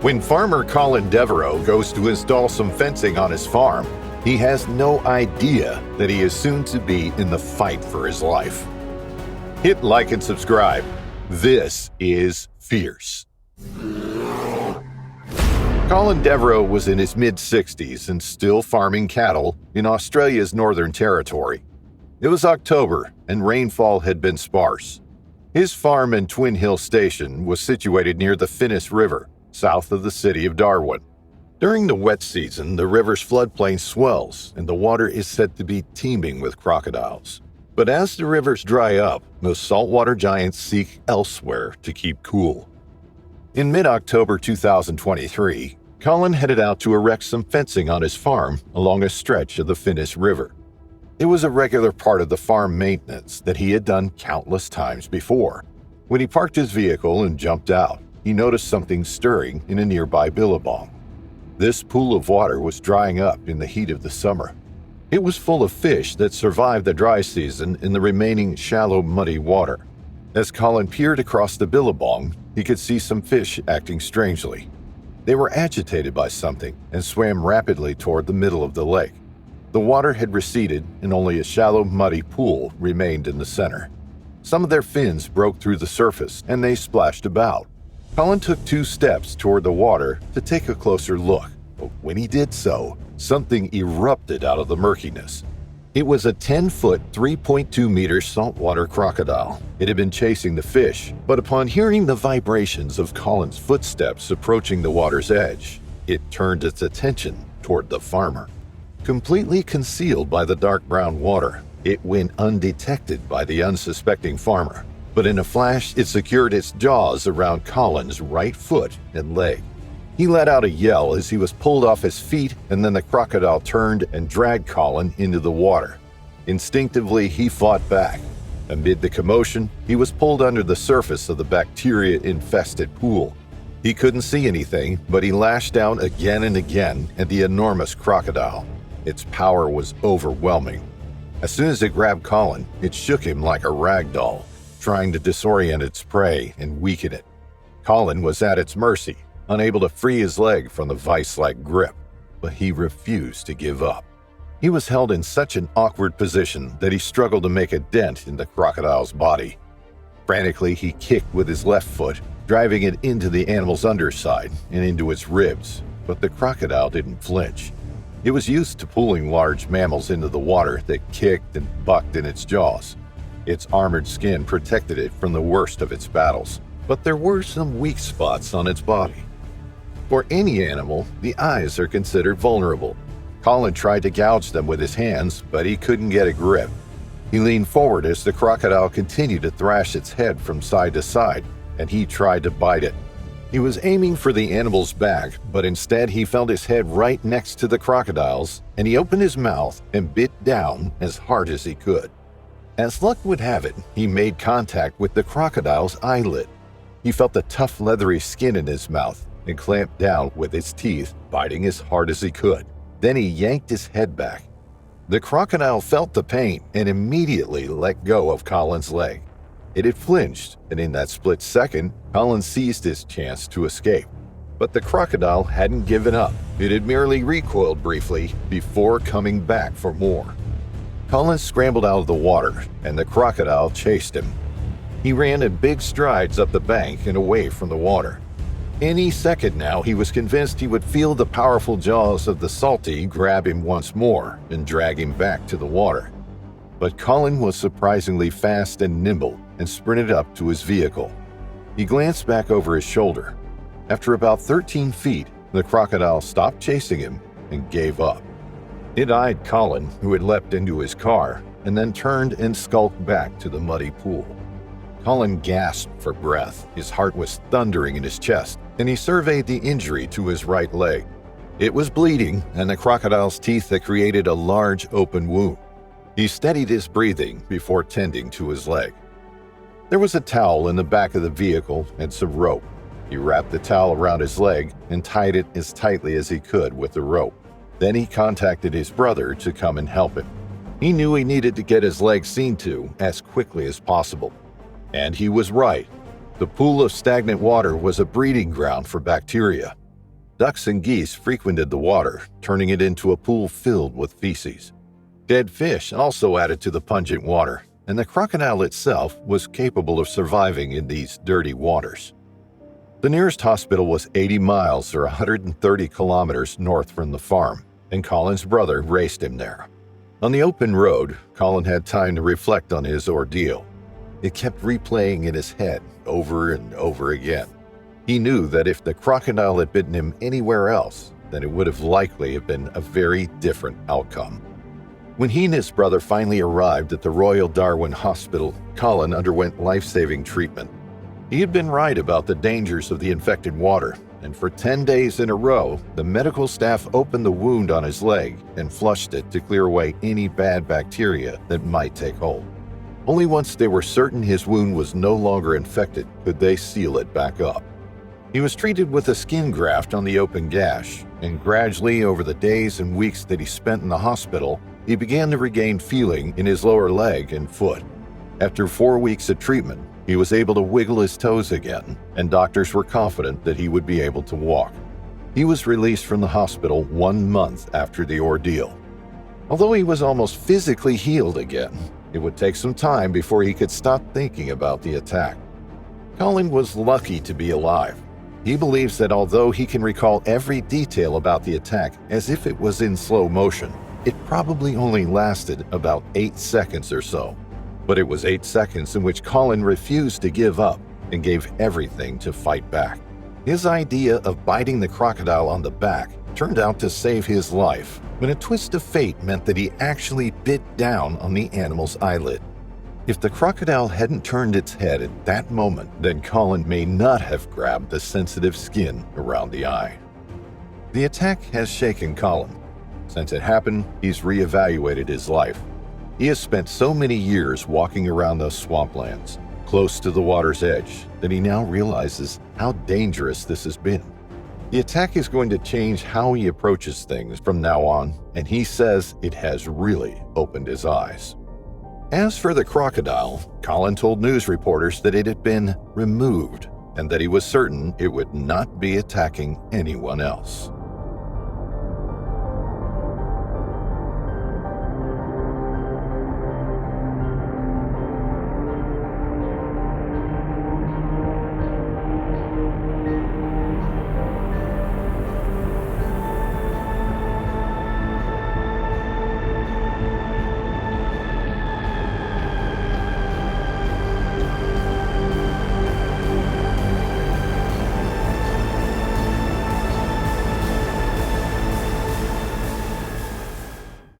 When farmer Colin Deveraux goes to install some fencing on his farm, he has no idea that he is soon to be in the fight for his life. Hit like and subscribe. This is Fierce. Colin Deveraux was in his mid-60s and still farming cattle in Australia's Northern Territory. It was October and rainfall had been sparse. His farm in Twin Hill Station was situated near the Finnis River, south of the city of Darwin. During the wet season, the river's floodplain swells and the water is said to be teeming with crocodiles. But as the rivers dry up, the saltwater giants seek elsewhere to keep cool. In mid-October 2023, Colin headed out to erect some fencing on his farm along a stretch of the Finnis River. It was a regular part of the farm maintenance that he had done countless times before. When he parked his vehicle and jumped out, he noticed something stirring in a nearby billabong. This pool of water was drying up in the heat of the summer. It was full of fish that survived the dry season in the remaining shallow, muddy water. As Colin peered across the billabong, he could see some fish acting strangely. They were agitated by something and swam rapidly toward the middle of the lake. The water had receded and only a shallow, muddy pool remained in the center. Some of their fins broke through the surface and they splashed about. Colin took 2 steps toward the water to take a closer look, but when he did so, something erupted out of the murkiness. It was a 10-foot, 3.2-meter saltwater crocodile. It had been chasing the fish, but upon hearing the vibrations of Colin's footsteps approaching the water's edge, it turned its attention toward the farmer. Completely concealed by the dark brown water, it went undetected by the unsuspecting farmer. But in a flash, it secured its jaws around Colin's right foot and leg. He let out a yell as he was pulled off his feet, and then the crocodile turned and dragged Colin into the water. Instinctively, he fought back. Amid the commotion, he was pulled under the surface of the bacteria-infested pool. He couldn't see anything, but he lashed out again and again at the enormous crocodile. Its power was overwhelming. As soon as it grabbed Colin, it shook him like a rag doll, trying to disorient its prey and weaken it. Colin was at its mercy, unable to free his leg from the vice-like grip, but he refused to give up. He was held in such an awkward position that he struggled to make a dent in the crocodile's body. Frantically, he kicked with his left foot, driving it into the animal's underside and into its ribs, but the crocodile didn't flinch. It was used to pulling large mammals into the water that kicked and bucked in its jaws. Its armored skin protected it from the worst of its battles, but there were some weak spots on its body. For any animal, the eyes are considered vulnerable. Colin tried to gouge them with his hands, but he couldn't get a grip. He leaned forward as the crocodile continued to thrash its head from side to side, and he tried to bite it. He was aiming for the animal's back, but instead he felt his head right next to the crocodile's, and he opened his mouth and bit down as hard as he could. As luck would have it, he made contact with the crocodile's eyelid. He felt the tough, leathery skin in his mouth and clamped down with his teeth, biting as hard as he could. Then he yanked his head back. The crocodile felt the pain and immediately let go of Colin's leg. It had flinched, and in that split second, Colin seized his chance to escape. But the crocodile hadn't given up. It had merely recoiled briefly before coming back for more. Colin scrambled out of the water, and the crocodile chased him. He ran in big strides up the bank and away from the water. Any second now, he was convinced he would feel the powerful jaws of the salty grab him once more and drag him back to the water. But Colin was surprisingly fast and nimble and sprinted up to his vehicle. He glanced back over his shoulder. After about 13 feet, the crocodile stopped chasing him and gave up. It eyed Colin, who had leapt into his car, and then turned and skulked back to the muddy pool. Colin gasped for breath. His heart was thundering in his chest, and he surveyed the injury to his right leg. It was bleeding, and the crocodile's teeth had created a large open wound. He steadied his breathing before tending to his leg. There was a towel in the back of the vehicle and some rope. He wrapped the towel around his leg and tied it as tightly as he could with the rope. Then he contacted his brother to come and help him. He knew he needed to get his leg seen to as quickly as possible. And he was right. The pool of stagnant water was a breeding ground for bacteria. Ducks and geese frequented the water, turning it into a pool filled with feces. Dead fish also added to the pungent water, and the crocodile itself was capable of surviving in these dirty waters. The nearest hospital was 80 miles or 130 kilometers north from the farm, and Colin's brother raced him there. On the open road, Colin had time to reflect on his ordeal. It kept replaying in his head over and over again. He knew that if the crocodile had bitten him anywhere else, then it would have likely been a very different outcome. When he and his brother finally arrived at the Royal Darwin Hospital, Colin underwent life-saving treatment. He had been right about the dangers of the infected water, and for 10 days in a row, the medical staff opened the wound on his leg and flushed it to clear away any bad bacteria that might take hold. Only once they were certain his wound was no longer infected could they seal it back up. He was treated with a skin graft on the open gash, and gradually over the days and weeks that he spent in the hospital, he began to regain feeling in his lower leg and foot. After 4 weeks of treatment, he was able to wiggle his toes again, and doctors were confident that he would be able to walk. He was released from the hospital 1 month after the ordeal. Although he was almost physically healed again, it would take some time before he could stop thinking about the attack. Colin was lucky to be alive. He believes that although he can recall every detail about the attack as if it was in slow motion, it probably only lasted about 8 seconds or so. But it was 8 seconds in which Colin refused to give up and gave everything to fight back. His idea of biting the crocodile on the back turned out to save his life when a twist of fate meant that he actually bit down on the animal's eyelid. If the crocodile hadn't turned its head at that moment, then Colin may not have grabbed the sensitive skin around the eye. The attack has shaken Colin. Since it happened, he's reevaluated his life. He has spent so many years walking around those swamplands, close to the water's edge, that he now realizes how dangerous this has been. The attack is going to change how he approaches things from now on, and he says it has really opened his eyes. As for the crocodile, Colin told news reporters that it had been removed and that he was certain it would not be attacking anyone else.